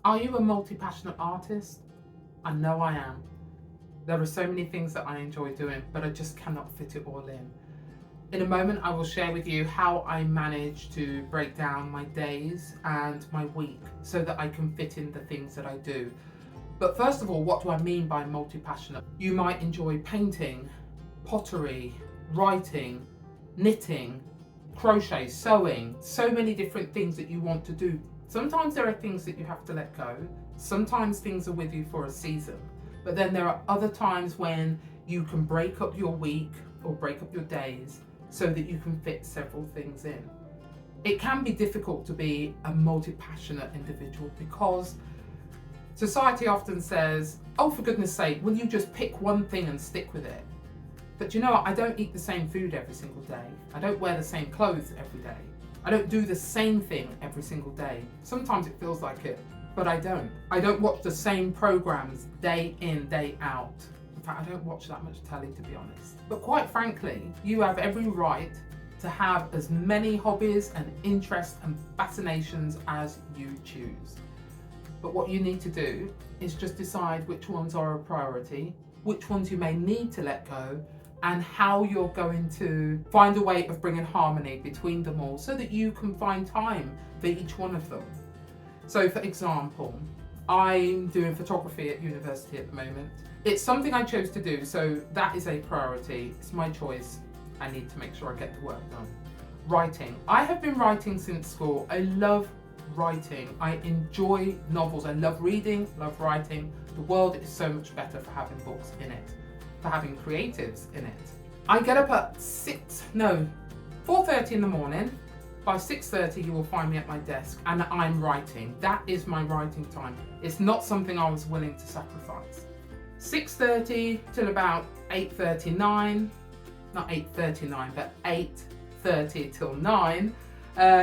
Are you a multi-passionate artist? I know I am. There are so many things that I enjoy doing, but I just cannot fit it all in. In a moment, I will share with you how I manage to break down my days and my week so that I can fit in the things that I do. But first of all, what do I mean by multi-passionate? You might enjoy painting, pottery, writing, knitting, crochet, sewing, so many different things that you want to do. Sometimes there are things that you have to let go. Sometimes things are with you for a season. But then there are other times when you can break up your week or break up your days so that you can fit several things in. It can be difficult to be a multi-passionate individual because society often says, oh, for goodness sake, will you just pick one thing and stick with it? But you know what? I don't eat the same food every single day. I don't wear the same clothes every day. I don't do the same thing every single day. Sometimes it feels like it, but I don't. I don't watch the same programs day in, day out. In fact, I don't watch that much telly, to be honest. But quite frankly, you have every right to have as many hobbies and interests and fascinations as you choose. But what you need to do is just decide which ones are a priority, which ones you may need to let go, and how you're going to find a way of bringing harmony between them all so that you can find time for each one of them. So for example, I'm doing photography at university at the moment. It's something I chose to do, so that is a priority. It's my choice. I need to make sure I get the work done. Writing. I have been writing since school. I love writing. I enjoy novels. I love reading, love writing. The world is so much better for having books in it, for having creatives in it. I get up at 4:30 in the morning. By 6:30 you will find me at my desk and I'm writing. That is my writing time. It's not something I was willing to sacrifice. 6:30 till about 8:39, not 8:39, but 8:30 till 9.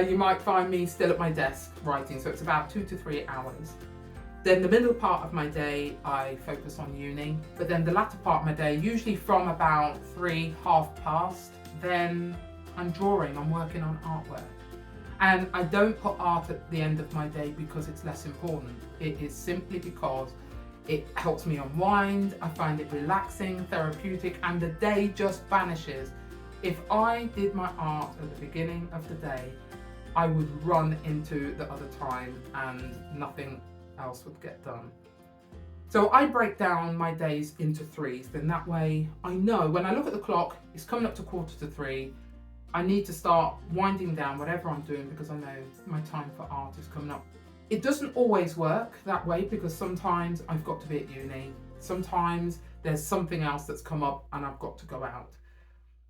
You might find me still at my desk writing, so it's about 2 to 3 hours. Then the middle part of my day, I focus on uni. But then the latter part of my day, usually from about 3, half past, then I'm drawing, I'm working on artwork. And I don't put art at the end of my day because it's less important. It is simply because it helps me unwind, I find it relaxing, therapeutic, and the day just vanishes. If I did my art at the beginning of the day, I would run into the other time and nothing else would get done. So I break down my days into threes, then that way I know when I look at the clock, it's coming up to 2:45. I need to start winding down whatever I'm doing because I know my time for art is coming up. It doesn't always work that way because sometimes I've got to be at uni. Sometimes there's something else that's come up and I've got to go out.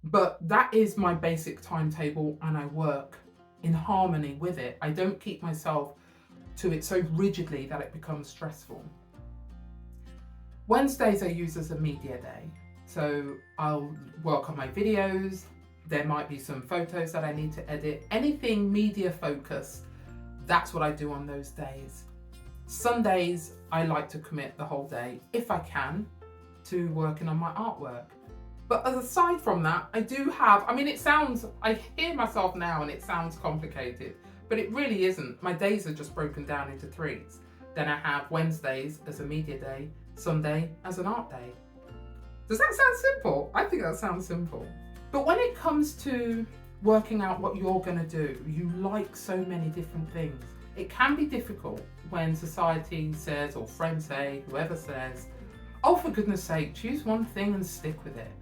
But that is my basic timetable and I work in harmony with it. I don't keep myself to it so rigidly that it becomes stressful. Wednesdays I use as a media day. So I'll work on my videos. There might be some photos that I need to edit. Anything media focused, that's what I do on those days. Sundays, I like to commit the whole day, if I can, to working on my artwork. But aside from that, I hear myself now and it sounds complicated, but it really isn't. My days are just broken down into threes. Then I have Wednesdays as a media day, Sunday as an art day. Does that sound simple? I think that sounds simple. But when it comes to working out what you're going to do, you like so many different things. It can be difficult when society says, or friends say, whoever says, oh, for goodness sake, choose one thing and stick with it.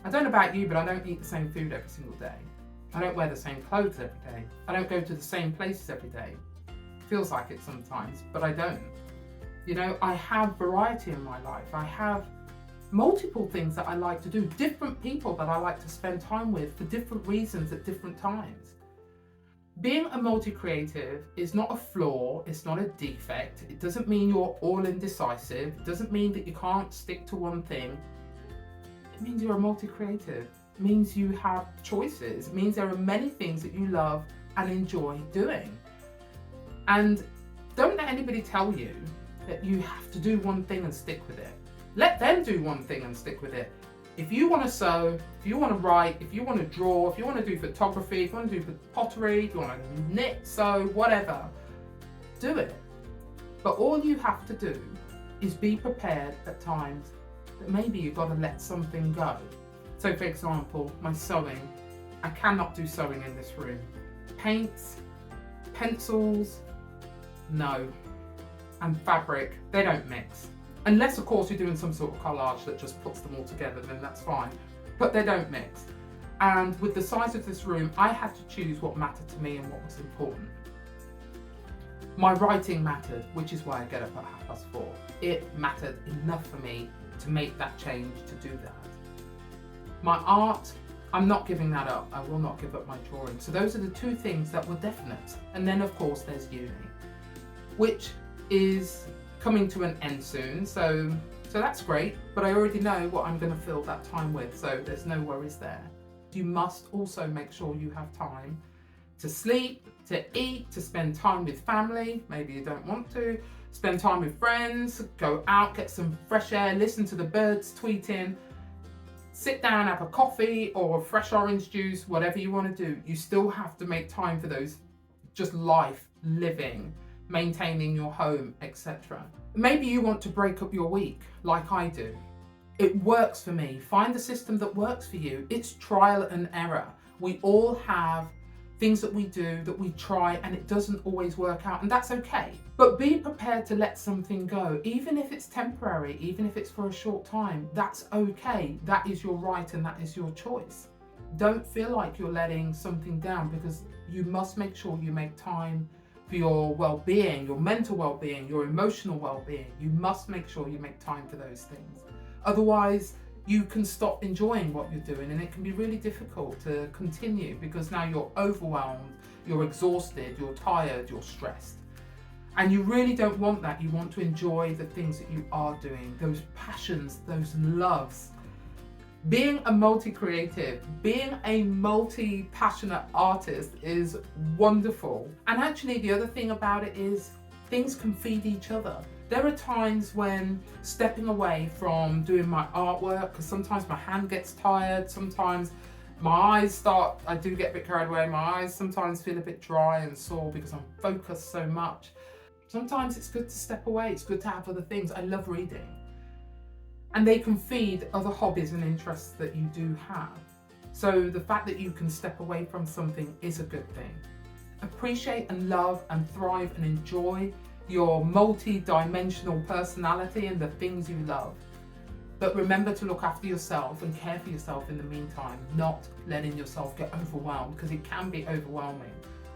I don't know about you, but I don't eat the same food every single day. I don't wear the same clothes every day. I don't go to the same places every day. Feels like it sometimes, but I don't. You know, I have variety in my life. I have multiple things that I like to do, different people that I like to spend time with for different reasons at different times. Being a multi-creative is not a flaw, it's not a defect. It doesn't mean you're all indecisive. It doesn't mean that you can't stick to one thing. It means you're a multi-creative. It means you have choices. It means there are many things that you love and enjoy doing. And don't let anybody tell you that you have to do one thing and stick with it. Let them do one thing and stick with it. If you want to sew, if you want to write, if you want to draw, if you want to do photography, if you want to do pottery, if you want to knit, sew, whatever, do it. But all you have to do is be prepared at times that maybe you've got to let something go. So for example, my sewing, I cannot do sewing in this room. Paints, pencils, no. And fabric, they don't mix. Unless of course you're doing some sort of collage that just puts them all together, then that's fine. But they don't mix. And with the size of this room, I had to choose what mattered to me and what was important. My writing mattered, which is why I get up at 4:30. It mattered enough for me to make that change to do that. My art, I'm not giving that up. I will not give up my drawing. So those are the two things that were definite. And then of course there's uni, which is coming to an end soon. So that's great, but I already know what I'm going to fill that time with. So there's no worries there. You must also make sure you have time to sleep, to eat, to spend time with family. Maybe you don't want to. Spend time with friends, go out, get some fresh air, listen to the birds tweeting, sit down, have a coffee or fresh orange juice, whatever you want to do. You still have to make time for those, just life, living, maintaining your home, etc. Maybe you want to break up your week like I do. It works for me. Find the system that works for you. It's trial and error. We all have things that we do, that we try, and it doesn't always work out, and that's okay. But be prepared to let something go, even if it's temporary, even if it's for a short time. That's okay. That is your right and that is your choice. Don't feel like you're letting something down, because you must make sure you make time for your well-being, your mental well-being, your emotional well-being. You must make sure you make time for those things. Otherwise, you can stop enjoying what you're doing, and it can be really difficult to continue because now you're overwhelmed, you're exhausted, you're tired, you're stressed. And you really don't want that. You want to enjoy the things that you are doing, those passions, those loves. Being a multi-creative, being a multi-passionate artist is wonderful. And actually the other thing about it is things can feed each other. There are times when stepping away from doing my artwork, because sometimes my hand gets tired, sometimes my eyes I do get a bit carried away, my eyes sometimes feel a bit dry and sore because I'm focused so much. Sometimes it's good to step away, it's good to have other things. I love reading. And they can feed other hobbies and interests that you do have. So the fact that you can step away from something is a good thing. Appreciate and love and thrive and enjoy your multi-dimensional personality and the things you love. But remember to look after yourself and care for yourself in the meantime, not letting yourself get overwhelmed, because it can be overwhelming.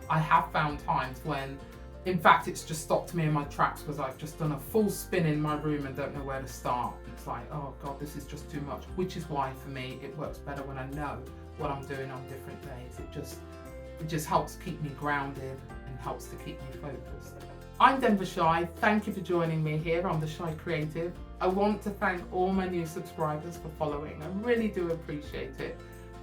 I have found times when, in fact, it's just stopped me in my tracks because I've just done a full spin in my room and don't know where to start. It's like, oh God, this is just too much, which is why for me, it works better when I know what I'm doing on different days. It just helps keep me grounded and helps to keep me focused. I'm Shai. Thank you for joining me here on The Shai Creative. I want to thank all my new subscribers for following. I really do appreciate it.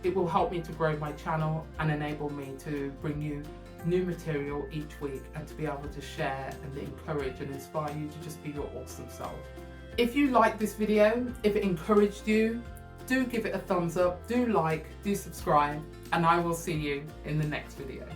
It will help me to grow my channel and enable me to bring you new material each week and to be able to share and encourage and inspire you to just be your awesome self. If you like this video, if it encouraged you, do give it a thumbs up, do like, do subscribe, and I will see you in the next video.